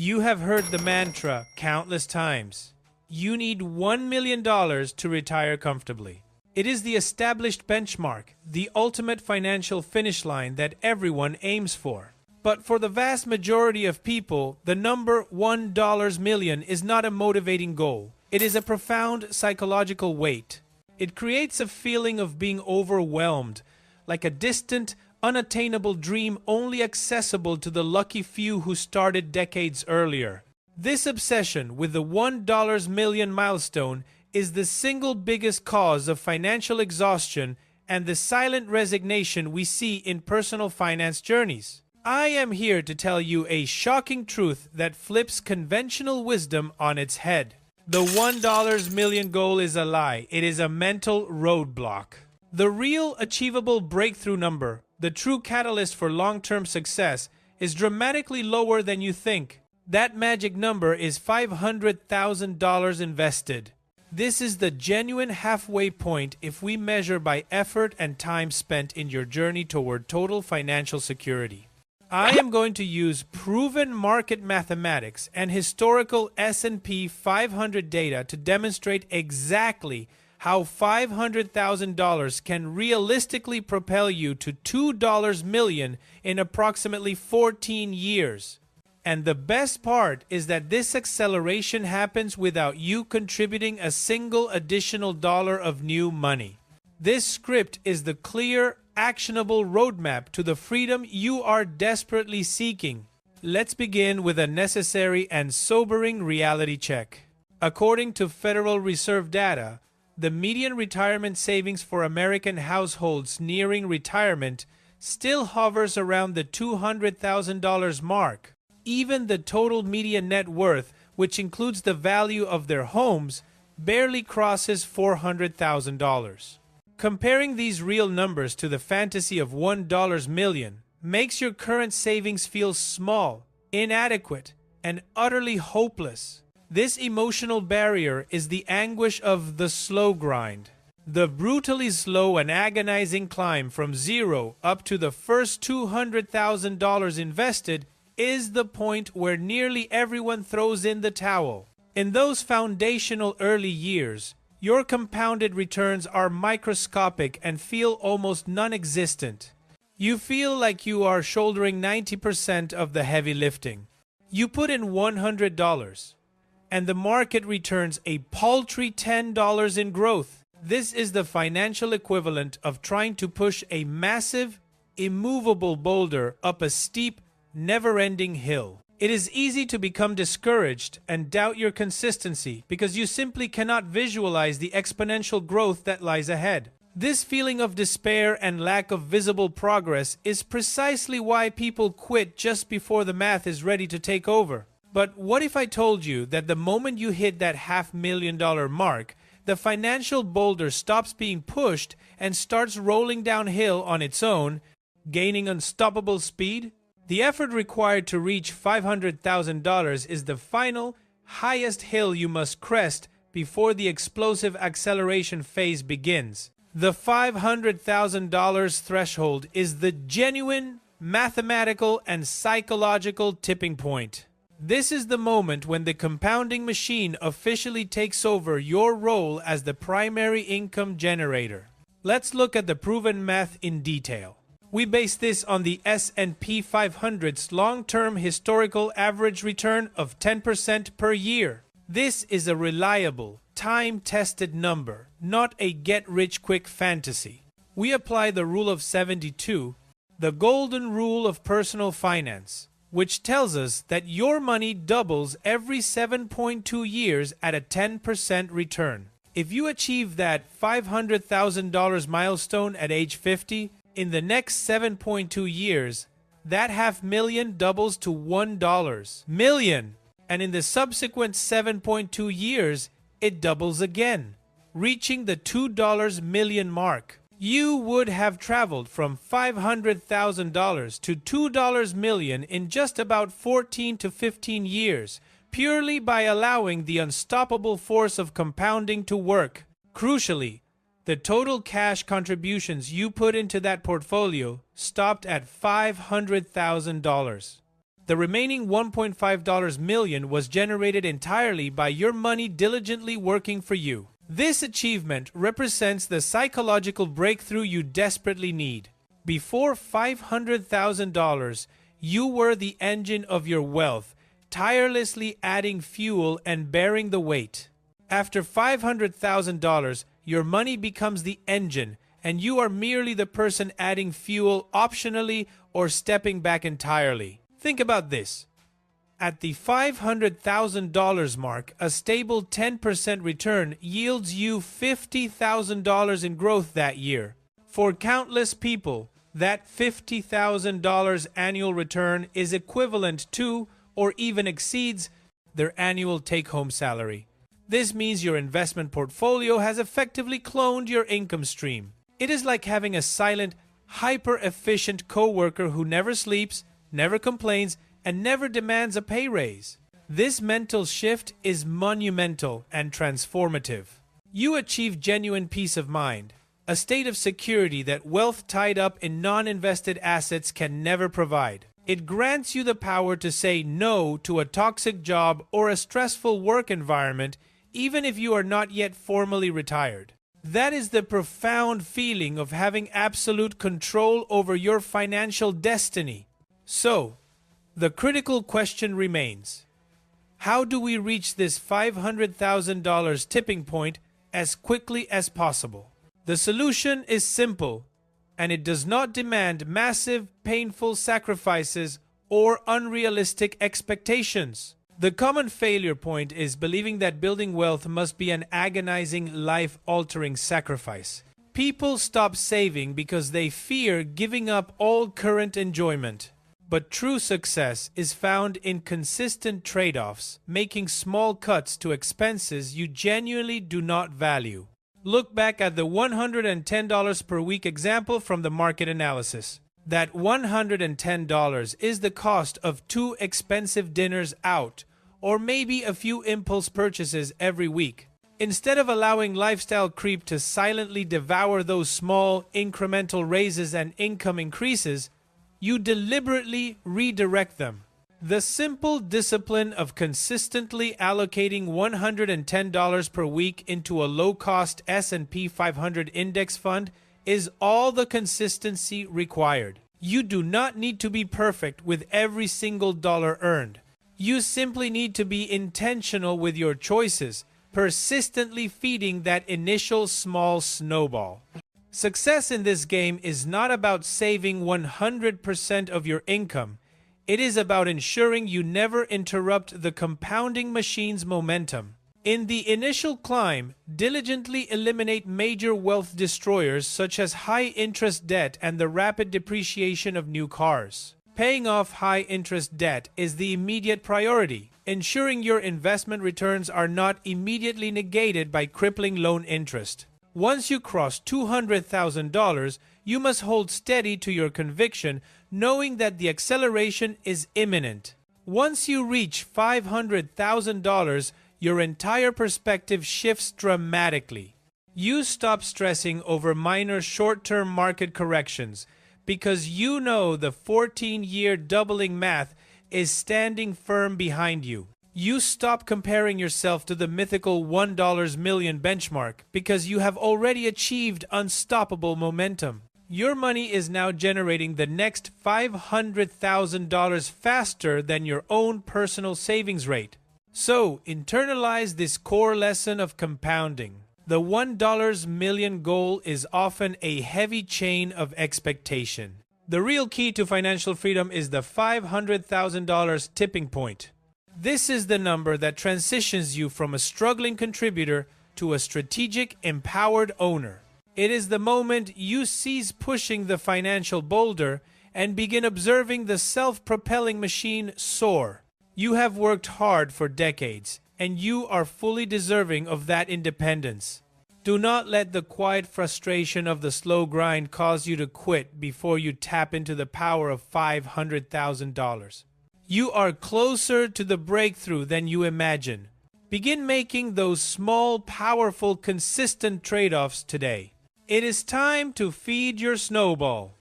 You have heard the mantra countless times. You need $1 million to retire comfortably. It is the established benchmark, the ultimate financial finish line that everyone aims for. But for the vast majority of people, the number $1 million is not a motivating goal. It is a profound psychological weight. It creates a feeling of being overwhelmed, like a distant, unattainable dream only accessible to the lucky few who started decades earlier. This obsession with the $1 million milestone is the single biggest cause of financial exhaustion and the silent resignation we see in personal finance journeys. I am here to tell you a shocking truth that flips conventional wisdom on its head. The $1 million goal is a lie. It is a mental roadblock. The real achievable breakthrough number, the true catalyst for long-term success, is dramatically lower than you think. That magic number is $500,000 invested. This is the genuine halfway point if we measure by effort and time spent in your journey toward total financial security. I am going to use proven market mathematics and historical S&P 500 data to demonstrate exactly how $500,000 can realistically propel you to $2 million in approximately 14 years. And the best part is that this acceleration happens without you contributing a single additional dollar of new money. This script is the clear, actionable roadmap to the freedom you are desperately seeking. Let's begin with a necessary and sobering reality check. According to Federal Reserve data, the median retirement savings for American households nearing retirement still hovers around the $200,000 mark. Even the total median net worth, which includes the value of their homes, barely crosses $400,000. Comparing these real numbers to the fantasy of $1 million makes your current savings feel small, inadequate, and utterly hopeless. This emotional barrier is the anguish of the slow grind. The brutally slow and agonizing climb from zero up to the first $200,000 invested is the point where nearly everyone throws in the towel. In those foundational early years, your compounded returns are microscopic and feel almost non-existent. You feel like you are shouldering 90% of the heavy lifting. You put in $100, and the market returns a paltry $10 in growth. This is the financial equivalent of trying to push a massive, immovable boulder up a steep, never-ending hill. It is easy to become discouraged and doubt your consistency because you simply cannot visualize the exponential growth that lies ahead. This feeling of despair and lack of visible progress is precisely why people quit just before the math is ready to take over. But what if I told you that the moment you hit that $500,000 mark, the financial boulder stops being pushed and starts rolling downhill on its own, gaining unstoppable speed? The effort required to reach $500,000 is the final, highest hill you must crest before the explosive acceleration phase begins. The $500,000 threshold is the genuine, mathematical, and psychological tipping point. This is the moment when the compounding machine officially takes over your role as the primary income generator. Let's look at the proven math in detail. We base this on the S&P 500's long-term historical average return of 10% per year. This is a reliable, time-tested number, not a get-rich-quick fantasy. We apply the Rule of 72, the golden rule of personal finance, which tells us that your money doubles every 7.2 years at a 10% return. If you achieve that $500,000 milestone at age 50, in the next 7.2 years, that $500,000 doubles to $1 million, and in the subsequent 7.2 years, it doubles again, reaching the $2 million mark. You would have traveled from $500,000 to $2 million in just about 14 to 15 years, purely by allowing the unstoppable force of compounding to work. Crucially, the total cash contributions you put into that portfolio stopped at $500,000. The remaining $1.5 million was generated entirely by your money diligently working for you. This achievement represents the psychological breakthrough you desperately need. Before $500,000, you were the engine of your wealth, tirelessly adding fuel and bearing the weight. After $500,000, your money becomes the engine, and you are merely the person adding fuel optionally or stepping back entirely. Think about this. At the $500,000 mark, a stable 10% return yields you $50,000 in growth that year. For countless people, that $50,000 annual return is equivalent to or even exceeds their annual take-home salary. This means your investment portfolio has effectively cloned your income stream. It is like having a silent, hyper-efficient coworker who never sleeps, never complains, and never demands a pay raise. This mental shift is monumental and transformative. You achieve genuine peace of mind, a state of security that wealth tied up in non-invested assets can never provide. It grants you the power to say no to a toxic job or a stressful work environment, even if you are not yet formally retired. That is the profound feeling of having absolute control over your financial destiny. So, the critical question remains: how do we reach this $500,000 tipping point as quickly as possible? The solution is simple, and it does not demand massive, painful sacrifices or unrealistic expectations. The common failure point is believing that building wealth must be an agonizing, life-altering sacrifice. People stop saving because they fear giving up all current enjoyment. But true success is found in consistent trade-offs, making small cuts to expenses you genuinely do not value. Look back at the $110 per week example from the market analysis. That $110 is the cost of 2 expensive dinners out, or maybe a few impulse purchases every week. Instead of allowing lifestyle creep to silently devour those small, incremental raises and income increases, you deliberately redirect them. The simple discipline of consistently allocating $110 per week into a low-cost S&P 500 index fund is all the consistency required. You do not need to be perfect with every single dollar earned. You simply need to be intentional with your choices, persistently feeding that initial small snowball. Success in this game is not about saving 100% of your income. It is about ensuring you never interrupt the compounding machine's momentum. In the initial climb, diligently eliminate major wealth destroyers such as high-interest debt and the rapid depreciation of new cars. Paying off high-interest debt is the immediate priority, ensuring your investment returns are not immediately negated by crippling loan interest. Once you cross $200,000, you must hold steady to your conviction, knowing that the acceleration is imminent. Once you reach $500,000, your entire perspective shifts dramatically. You stop stressing over minor short-term market corrections because you know the 14-year doubling math is standing firm behind you. You stop comparing yourself to the mythical $1 million benchmark because you have already achieved unstoppable momentum. Your money is now generating the next $500,000 faster than your own personal savings rate. So, internalize this core lesson of compounding. The $1 million goal is often a heavy chain of expectation. The real key to financial freedom is the $500,000 tipping point. This is the number that transitions you from a struggling contributor to a strategic, empowered owner. It is the moment you cease pushing the financial boulder and begin observing the self-propelling machine soar. You have worked hard for decades, and you are fully deserving of that independence. Do not let the quiet frustration of the slow grind cause you to quit before you tap into the power of $500,000. You are closer to the breakthrough than you imagine. Begin making those small, powerful, consistent trade-offs today. It is time to feed your snowball.